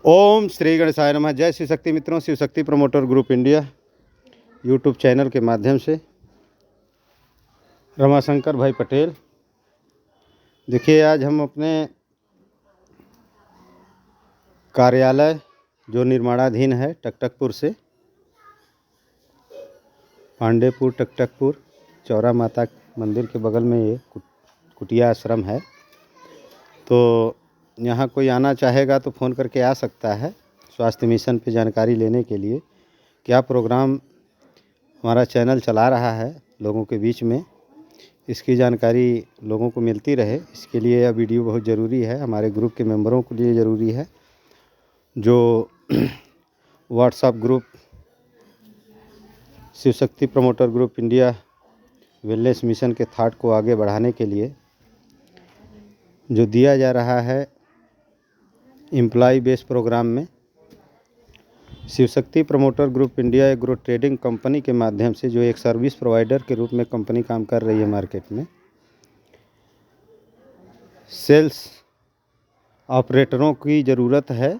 ओम श्री गणेशाय नमः। जय शिव शक्ति मित्रों, Shiv Shakti promoter group India YouTube channel के माध्यम से रमाशंकर भाई पटेल। देखिए, आज हम अपने कार्यालय जो निर्माणाधीन है टकटकपुर से, पांडेपुर टकटकपुर चौरा माता मंदिर के बगल में ये कुटिया आश्रम है। तो यहाँ कोई आना चाहेगा तो फ़ोन करके आ सकता है स्वास्थ्य मिशन पे जानकारी लेने के लिए। क्या प्रोग्राम हमारा चैनल चला रहा है लोगों के बीच में, इसकी जानकारी लोगों को मिलती रहे, इसके लिए यह वीडियो बहुत ज़रूरी है। हमारे ग्रुप के मेंबरों के लिए ज़रूरी है जो WhatsApp group Shiv Shakti promoter group India wellness mission के थाट को आगे बढ़ाने के लिए जो दिया जा रहा है एम्प्लॉय बेस्ड प्रोग्राम में, Shiv Shakti promoter group India agro trading company के माध्यम से जो एक सर्विस प्रोवाइडर के रूप में कंपनी काम कर रही है मार्केट में, सेल्स ऑपरेटरों की ज़रूरत है।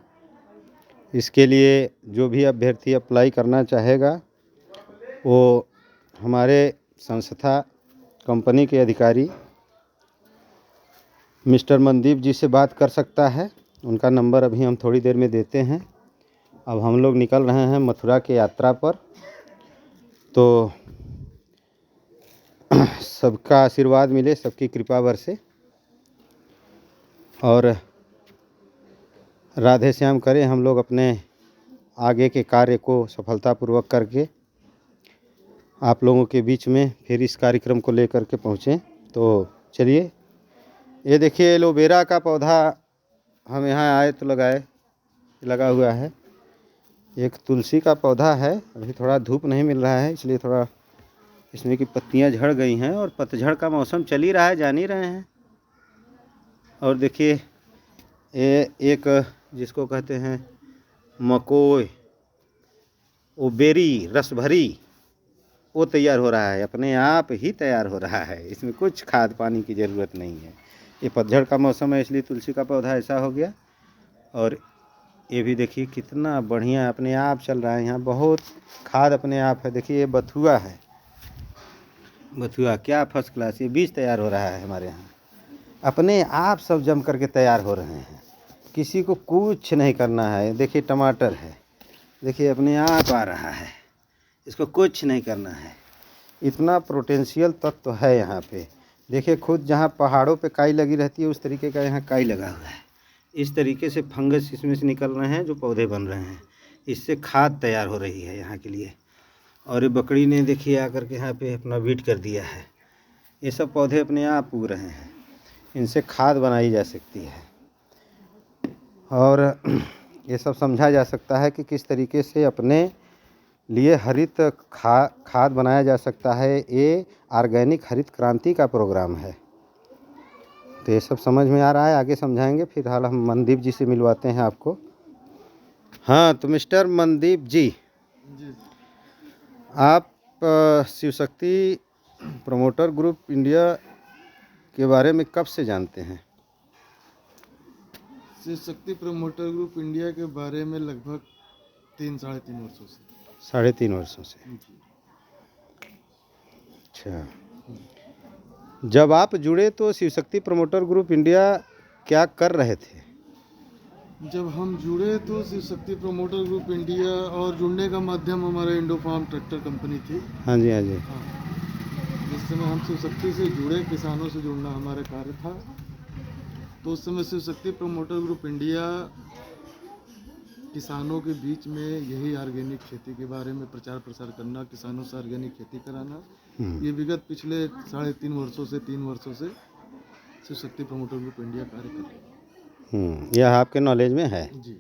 इसके लिए जो भी अभ्यर्थी अप्लाई करना चाहेगा वो हमारे संस्था कंपनी के अधिकारी मिस्टर मनदीप जी से बात कर सकता है। उनका नंबर अभी हम थोड़ी देर में देते हैं। अब हम लोग निकल रहे हैं मथुरा की यात्रा पर, तो सबका आशीर्वाद मिले, सबकी कृपा बरसे और राधे श्याम करें हम लोग अपने आगे के कार्य को सफलतापूर्वक करके आप लोगों के बीच में फिर इस कार्यक्रम को लेकर के पहुँचें। तो चलिए, ये देखिए एलोवेरा का पौधा हम यहाँ आए तो लगा हुआ है। एक तुलसी का पौधा है, अभी थोड़ा धूप नहीं मिल रहा है इसलिए थोड़ा इसमें की पत्तियाँ झड़ गई हैं और पतझड़ का मौसम चल ही रहा है, जान ही रहे हैं। और देखिए ये एक जिसको कहते हैं मकोई, वो बेरी रस भरी, वो तैयार हो रहा है, अपने आप ही तैयार हो रहा है, इसमें कुछ खाद पानी की ज़रूरत नहीं है। ये पतझड़ का मौसम है इसलिए तुलसी का पौधा ऐसा हो गया। और ये भी देखिए कितना बढ़िया अपने आप चल रहा है, यहाँ बहुत खाद अपने आप है। देखिए ये बथुआ है, बथुआ क्या फर्स्ट क्लास, ये बीज तैयार हो रहा है हमारे यहाँ, अपने आप सब जम करके तैयार हो रहे हैं, किसी को कुछ नहीं करना है। देखिए टमाटर है, देखिए अपने आप आ रहा है, इसको कुछ नहीं करना है। इतना पोटेंशियल तत्व है यहाँ पे। देखिए खुद जहाँ पहाड़ों पे काई लगी रहती है उस तरीके का यहाँ काई लगा हुआ है। इस तरीके से फंगस इसमें से निकल रहे हैं जो पौधे बन रहे हैं, इससे खाद तैयार हो रही है यहाँ के लिए। और ये बकरी ने देखिए आकर के यहाँ पे अपना बीट कर दिया है। ये सब पौधे अपने आप उग रहे हैं, इनसे खाद बनाई जा सकती है और ये सब समझा जा सकता है कि किस तरीके से अपने लिए हरित खाद बनाया जा सकता है। ये ऑर्गेनिक हरित क्रांति का प्रोग्राम है। तो ये सब समझ में आ रहा है, आगे समझाएंगे। फिलहाल हम मनदीप जी से मिलवाते हैं आपको। हाँ, तो मिस्टर मनदीप जी, आप Shiv Shakti promoter group India के बारे में कब से जानते हैं? Shiv Shakti promoter group India के बारे में लगभग 3-3.5 वर्षों से। 3.5 वर्षों से। अच्छा, जब आप जुड़े तो Shiv Shakti promoter group India क्या कर रहे थे? जब हम जुड़े तो Shiv Shakti promoter group India और जुड़ने का माध्यम हमारा इंडो फार्म ट्रैक्टर कंपनी थी। हाँ जी, हाँ जी। हाँ, जिस समय हम शिव शक्ति से जुड़े, किसानों से जुड़ना हमारा कार्य था, तो उस समय Shiv Shakti promoter group India किसानों के बीच में यही ऑर्गेनिक खेती के बारे में प्रचार प्रसार करना, किसानों से ऑर्गेनिक खेती कराना, ये विगत पिछले 3.5 वर्षों से 3 वर्षों से Shiv Shakti promoter group India कार्य कर रही है। यह आपके नॉलेज में है? जी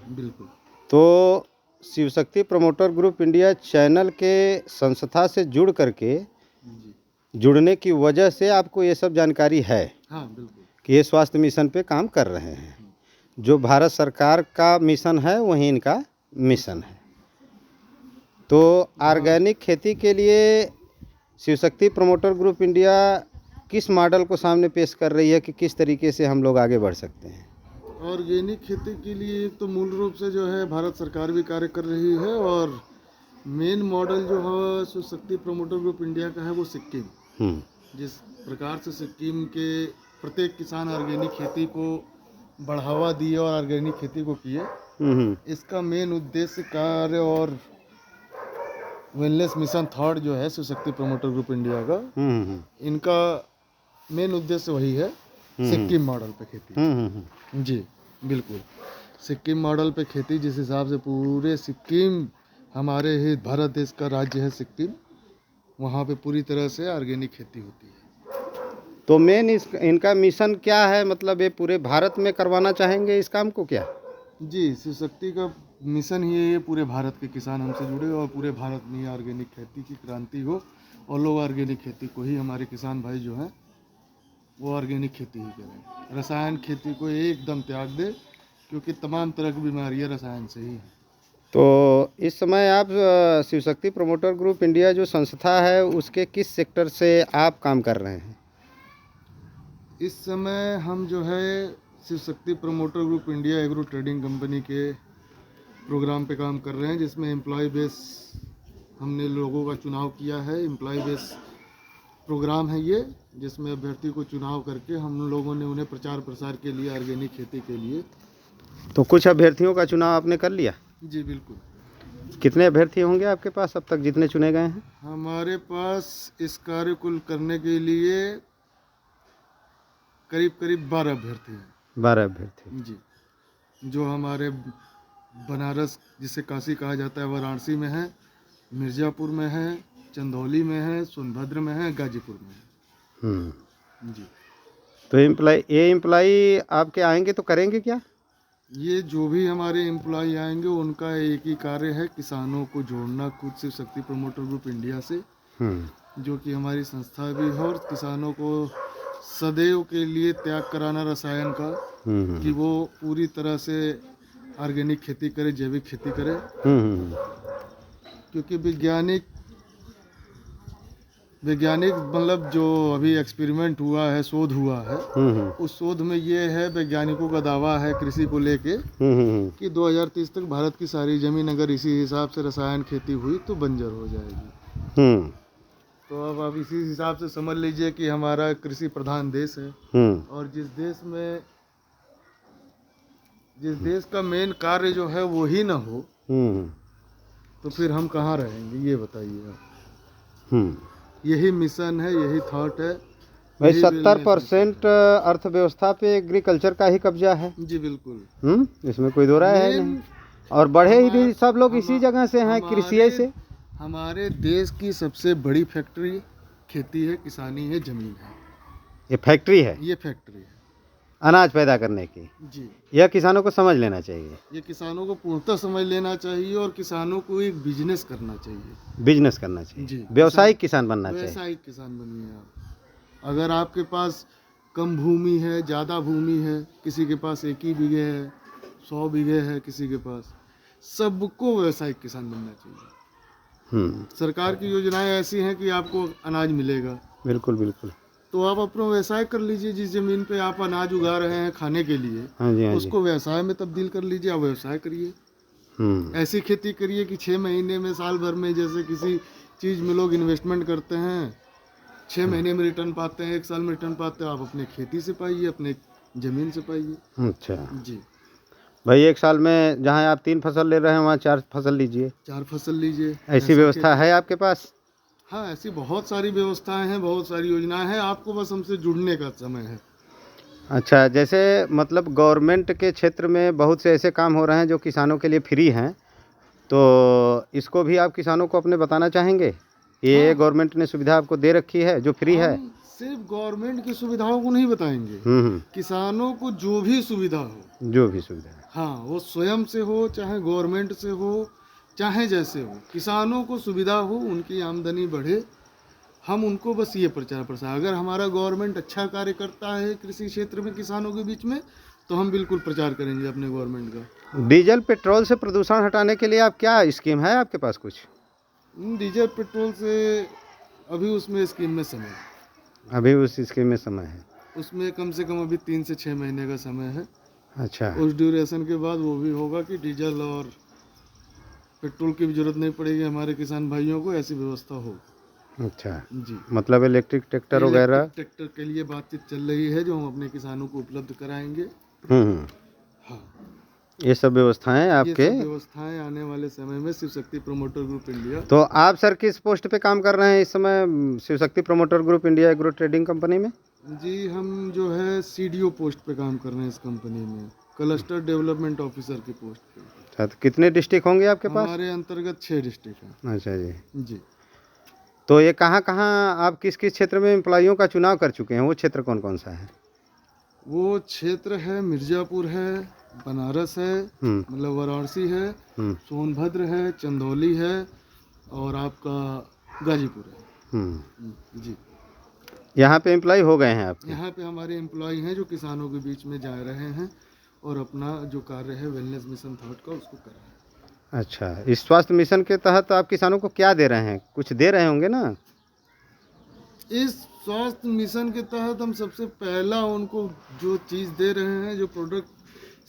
बिल्कुल। तो Shiv Shakti promoter group India channel के संस्था से जुड़ करके जुड़ने की वजह से आपको ये सब जानकारी है? हाँ बिल्कुल, कि ये स्वास्थ्य मिशन पे काम कर रहे हैं। जो भारत सरकार का मिशन है वही इनका मिशन है। तो ऑर्गेनिक खेती के लिए Shiv Shakti promoter group India किस मॉडल को सामने पेश कर रही है कि किस तरीके से हम लोग आगे बढ़ सकते हैं? ऑर्गेनिक खेती के लिए एक तो मूल रूप से जो है भारत सरकार भी कार्य कर रही है, और मेन मॉडल जो है Shiv Shakti promoter group India का है वो सिक्किम। जिस प्रकार से सिक्किम के प्रत्येक किसान ऑर्गेनिक खेती को बढ़ावा दिए और ऑर्गेनिक खेती को किए, इसका मेन उद्देश्य कार्य और वेलनेस मिशन थॉट जो है Shiv Shakti promoter group India का, इनका मेन उद्देश्य वही है, सिक्किम मॉडल पे खेती। जी बिल्कुल, सिक्किम मॉडल पे खेती, जिस हिसाब से पूरे सिक्किम हमारे ही भारत देश का राज्य है सिक्किम, वहाँ पे पूरी तरह से ऑर्गेनिक खेती होती है। तो मेन इनका मिशन क्या है, मतलब ये पूरे भारत में करवाना चाहेंगे इस काम को क्या? जी, शिव शक्ति का मिशन ही है पूरे भारत के किसान हमसे जुड़े और पूरे भारत में ऑर्गेनिक खेती की क्रांति हो, और लोग ऑर्गेनिक खेती को ही, हमारे किसान भाई जो हैं वो ऑर्गेनिक खेती ही करें, रसायन खेती को एकदम त्याग दे, क्योंकि तमाम तरह की बीमारियां रसायन से ही हैं। तो इस समय आप Shiv Shakti promoter group India जो संस्था है उसके किस सेक्टर से आप काम कर रहे हैं? इस समय हम जो है Shiv Shakti promoter group India agro trading company के प्रोग्राम पे काम कर रहे हैं, जिसमें एम्प्लॉय बेस हमने लोगों का चुनाव किया है। एम्प्लॉय बेस प्रोग्राम है ये, जिसमें अभ्यर्थी को चुनाव करके हम लोगों ने उन्हें प्रचार प्रसार के लिए ऑर्गेनिक खेती के लिए। तो कुछ अभ्यर्थियों का चुनाव आपने कर लिया? जी बिल्कुल। कितने अभ्यर्थी होंगे आपके पास अब तक जितने चुने गए हैं? हमारे पास इस कार्य को करने के लिए करीब करीब 12 अभ्यर्थी हैं। 12 अभ्यर्थी। जी, जो हमारे बनारस, जिसे काशी कहा जाता है, वाराणसी में है, मिर्ज़ापुर में है, चंदौली में है, सोनभद्र में है, गाजीपुर में है। जी। तो ये एम्प्लाई आपके आएंगे तो करेंगे क्या? ये जो भी हमारे एम्प्लॉय आएंगे उनका एक ही कार्य है, किसानों को जोड़ना खुद Shiv Shakti promoter group India से, जो कि हमारी संस्था भी है, और किसानों को सदैव के लिए त्याग कराना रसायन का, कि वो पूरी तरह से ऑर्गेनिक खेती करे, जैविक खेती करे। क्योंकि वैज्ञानिक मतलब जो अभी एक्सपेरिमेंट हुआ है, शोध हुआ है, उस शोध में ये है, वैज्ञानिकों का दावा है कृषि को लेके, कि 2030 तक भारत की सारी जमीन अगर इसी हिसाब से रसायन खेती हुई तो बंजर हो जाएगी। तो अब आप इसी हिसाब से समझ लीजिए कि हमारा कृषि प्रधान देश है, और जिस देश का मेन कार्य जो है वो ही ना हो, तो फिर हम कहाँ रहेंगे, ये बताइए आप। यही मिशन है, यही थॉट है भाई। 70% अर्थव्यवस्था पे एग्रीकल्चर का ही कब्जा है। जी बिल्कुल। इसमें कोई दो राय है नहीं, और बढ़े ही भी सब लोग इसी जगह से हैं, कृषि से। हमारे देश की सबसे बड़ी फैक्ट्री खेती है, किसानी है, जमीन है। ये फैक्ट्री है, ये फैक्ट्री है अनाज पैदा करने की। जी, यह किसानों को समझ लेना चाहिए। ये किसानों को पूर्णतः समझ लेना चाहिए, और किसानों को एक बिजनेस करना चाहिए। बिजनेस करना चाहिए जी, व्यवसायिक किसान बनना चाहिए। व्यवसायिक किसान बनिए आप। अगर आपके पास कम भूमि है, ज़्यादा भूमि है, किसी के पास 1 ही बीघे है, 100 बीघे है किसी के पास, सबको व्यवसायिक किसान बनना चाहिए। सरकार की योजनाएं ऐसी हैं कि आपको अनाज मिलेगा। बिल्कुल बिल्कुल। तो आप अपना व्यवसाय कर लीजिए, जिस जमीन पे आप अनाज उगा रहे हैं खाने के लिए, हाँ जी, उसको व्यवसाय में तब्दील कर लीजिए, आप व्यवसाय करिए। ऐसी खेती करिए कि 6 महीने में, साल भर में, जैसे किसी चीज़ में लोग इन्वेस्टमेंट करते हैं, 6 महीने में रिटर्न पाते हैं, 1 साल में रिटर्न पाते हैं, आप अपने खेती से पाइए, अपने ज़मीन से पाइए। अच्छा जी भाई, 1 साल में जहाँ आप 3 फसल ले रहे हैं वहाँ 4 फसल लीजिए। 4 फसल लीजिए। ऐसी व्यवस्था है आपके पास? हाँ, ऐसी बहुत सारी व्यवस्थाएं हैं, बहुत सारी योजनाएं हैं, आपको बस हमसे जुड़ने का समय है। अच्छा, जैसे मतलब गवर्नमेंट के क्षेत्र में बहुत से ऐसे काम हो रहे हैं जो किसानों के लिए फ्री हैं, तो इसको भी आप किसानों को अपने बताना चाहेंगे? ये गवर्नमेंट ने सुविधा आपको दे रखी है जो फ्री है। सिर्फ गवर्नमेंट की सुविधाओं को नहीं बताएंगे, किसानों को जो भी सुविधा हो, जो भी सुविधा है, हाँ, वो स्वयं से हो, चाहे गवर्नमेंट से हो, चाहे जैसे हो, किसानों को सुविधा हो, उनकी आमदनी बढ़े, हम उनको बस ये प्रचार प्रसार। अगर हमारा गवर्नमेंट अच्छा कार्य करता है कृषि क्षेत्र में किसानों के बीच में, तो हम बिल्कुल प्रचार करेंगे अपने गवर्नमेंट का। डीजल पेट्रोल से प्रदूषण हटाने के लिए आप क्या स्कीम है आपके पास कुछ? डीजल पेट्रोल से अभी उसमें स्कीम में समय है। अभी उस स्कीम में समय है? उसमें कम से कम अभी 3 से 6 महीने का समय है। अच्छा। उस ड्यूरेशन के बाद वो भी होगा कि डीजल और पेट्रोल की भी जरूरत नहीं पड़ेगी हमारे किसान भाइयों को, ऐसी व्यवस्था हो। अच्छा, जी, मतलब इलेक्ट्रिक ट्रैक्टर वगैरह। इलेक्ट्रिक ट्रैक्टर के लिए बातचीत चल रही है जो हम अपने किसानों को उपलब्ध कराएंगे। हम्म। हाँ, ये सब व्यवस्थाएं ये आपके। सब व्यवस्थाएं आने वाले समय में Shiv Shakti promoter group India. तो आप सर किस पोस्ट पे काम कर रहे हैं इस समय Shiv Shakti promoter group India agro trading company में? जी, हम जो है सीडीओ पोस्ट पे काम कर रहे हैं इस कंपनी में, क्लस्टर डेवलपमेंट ऑफिसर की पोस्ट पे। अच्छा, तो कितने डिस्ट्रिक्ट होंगे आपके पास? हमारे अंतर्गत 6 डिस्ट्रिक्ट हैं। अच्छा जी। जी, तो ये कहाँ कहाँ आप किस किस क्षेत्र में एम्प्लॉइयों का चुनाव कर चुके हैं, वो क्षेत्र कौन कौन सा है? वो क्षेत्र है मिर्ज़ापुर है, बनारस है, हम्म। मतलब वाराणसी है, हम्म। सोनभद्र है, चंदौली है और आपका गाजीपुर है। जी, यहाँ पे एम्प्लॉय हो गए हैं आपके? यहाँ पे हमारे एम्प्लॉय हैं जो किसानों के बीच में जा रहे हैं और अपना जो कार्य है वेलनेस मिशन थॉट का उसको कर रहे हैं। अच्छा, इस स्वास्थ्य मिशन के तहत आप किसानों को क्या दे रहे हैं? कुछ दे रहे होंगे ना? इस स्वास्थ्य मिशन के तहत हम सबसे पहला उनको जो चीज़ दे रहे हैं, जो प्रोडक्ट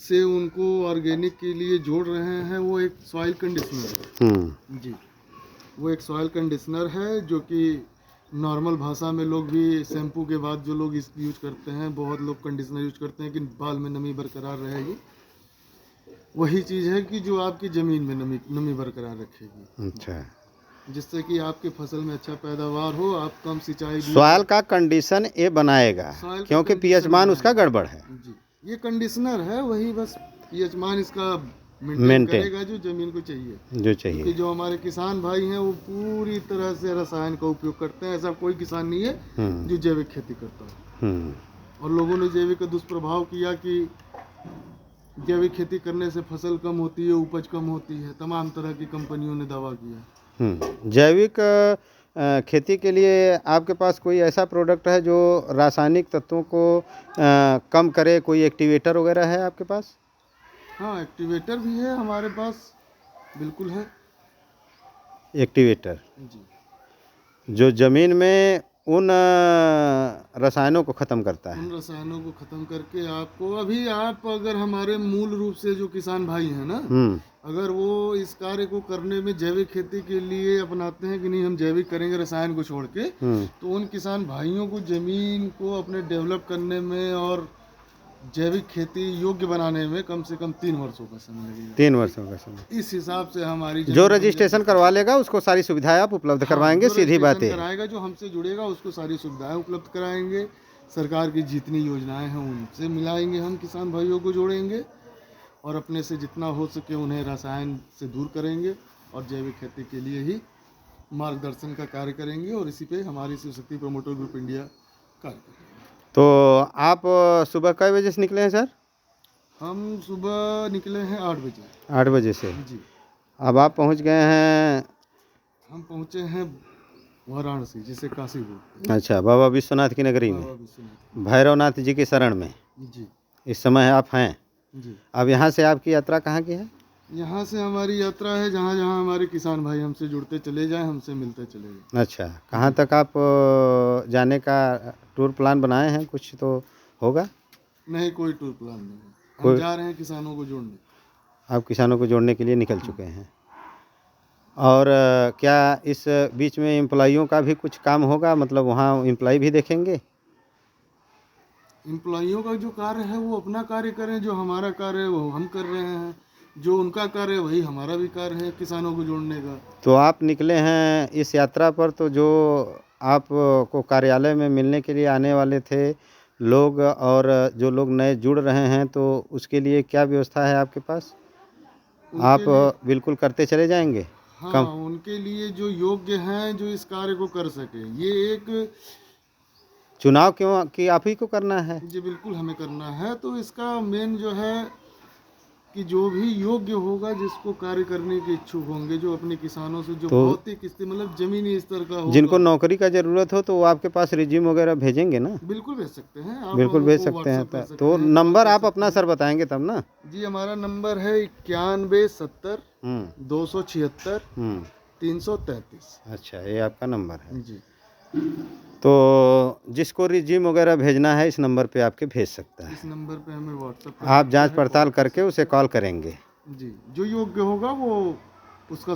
से उनको ऑर्गेनिक के लिए जोड़ रहे हैं, वो एक सॉइल कंडीशनर है। जी, वो एक सॉइल कंडीशनर है जो कि नॉर्मल भाषा में लोग भी शैम्पू के बाद जो लोग इस यूज करते हैं, बहुत लोग कंडीशनर यूज करते हैं कि बाल में नमी बरकरार रहेगी। वही चीज़ है कि जो आपकी ज़मीन में नमी बरकरार रखेगी। अच्छा, जिससे कि आपकी फसल में अच्छा पैदावार हो, आप कम सिंचाई भी। सॉइल का कंडीशन ये बनाएगा सॉइल का क्योंकि पीएच कंडीशन मान बनाएगा। उसका गड़बड़ है। जी, ये कंडीशनर है, वही बस पीएच मान इसका मेंटेन मेंटेन करेगा जो जमीन को चाहिए। जो क्योंकि चाहिए। जो हमारे किसान भाई हैं वो पूरी तरह से रसायन का उपयोग करते हैं। ऐसा कोई किसान नहीं है जो जैविक खेती करता है। और लोगों ने जैविक का दुष्प्रभाव किया कि जैविक खेती करने से फसल कम होती है, उपज कम होती है, तमाम तरह की कंपनियों ने दावा किया। जैविक खेती के लिए आपके पास कोई ऐसा प्रोडक्ट है जो रासायनिक तत्वों को कम करे? कोई एक्टिवेटर वगैरह है आपके पास? हाँ, एक्टिवेटर भी है हमारे पास, बिल्कुल है। एक्टिवेटर जी, जो ज़मीन में उन रसायनों को ख़त्म करता है। उन रसायनों को खत्म करके आपको, अभी आप अगर हमारे मूल रूप से जो किसान भाई हैं ना, अगर वो इस कार्य को करने में जैविक खेती के लिए अपनाते हैं कि नहीं हम जैविक करेंगे रसायन को छोड़ के, तो उन किसान भाइयों को जमीन को अपने डेवलप करने में और जैविक खेती योग्य बनाने में कम से कम 3 वर्षों का समय लगेगा। 3 वर्षों का समय। इस हिसाब से हमारी जो रजिस्ट्रेशन करवा लेगा उसको सारी सुविधाएं आप उपलब्ध करवाएंगे, जो सीधी बात रजिस्ट्रेशन है। कराएगा, जो हमसे जुड़ेगा उसको सारी सुविधाएं उपलब्ध कराएंगे। सरकार की जितनी योजनाएं हैं उनसे मिलाएंगे, हम किसान भाइयों को जोड़ेंगे और अपने से जितना हो सके उन्हें रसायन से दूर करेंगे और जैविक खेती के लिए ही मार्गदर्शन का कार्य करेंगे। और इसी पे हमारी Shiv Shakti promoter group India कार्य करेगी। तो आप सुबह कई बजे से निकले हैं सर? हम सुबह निकले हैं 8 बजे। 8 बजे से। जी, अब आप पहुंच गए हैं? हम पहुँचे हैं वाराणसी, जिसे काशी बोलते अच्छा, बाबा विश्वनाथ की नगरी हैं, में, बाबा विश्वनाथ। भैरवनाथ जी की शरण में जी, इस समय आप हैं। जी, अब यहाँ से आपकी यात्रा कहाँ की है? यहाँ से हमारी यात्रा है जहाँ जहाँ हमारे किसान भाई हमसे जुड़ते चले जाएं, हमसे मिलते चले जाएं। अच्छा, कहाँ तक आप जाने का टूर प्लान बनाए हैं? कुछ तो होगा? नहीं, कोई टूर प्लान नहीं है। हम कोई- जा रहे हैं किसानों को जोड़ने। आप किसानों को जोड़ने के लिए निकल चुके हैं। और क्या इस बीच में एम्प्लॉइयों का भी कुछ काम होगा? मतलब वहाँ एम्प्लॉय भी देखेंगे? एम्प्लॉइयों का जो कार्य है वो अपना कार्य करें, जो हमारा कार्य है वो हम कर रहे हैं, जो उनका कार्य है वही हमारा भी कार्य है किसानों को जोड़ने का। तो आप निकले हैं इस यात्रा पर, तो जो आप को कार्यालय में मिलने के लिए आने वाले थे लोग और जो लोग नए जुड़ रहे हैं, तो उसके लिए क्या व्यवस्था है आपके पास? आप बिल्कुल करते चले जाएंगे? हाँ, उनके लिए जो योग्य हैं, जो इस कार्य को कर सके, ये एक चुनाव क्यों कि आप ही को करना है? जी बिल्कुल हमें करना है। तो इसका मेन जो है कि जो भी योग्य होगा, जिसको कार्य करने के इच्छुक होंगे, जो अपने किसानों से जो भौतिक स्थिति मतलब जमीनी स्तर का होगा, जिनको नौकरी का ज़रूरत हो तो वो आपके पास रिज्यूम वगैरह भेजेंगे ना? बिल्कुल भेज सकते हैं आप, बिल्कुल भेज हमको सकते हैं। WhatsApp कर सकते तो हैं, नंबर कॉल कर आप अपना सर बताएंगे तब ना? जी, हमारा नंबर है 9170 276 333। अच्छा, ये आपका नंबर है। जी, तो जिसको रिज्यूम वगैरह भेजना है इस नंबर पे आपके भेज सकता है। इस नंबर पे हमें व्हाट्सएप आप जांच पड़ताल करके उसे कॉल करेंगे। जी, जो योग्य होगा वो उसका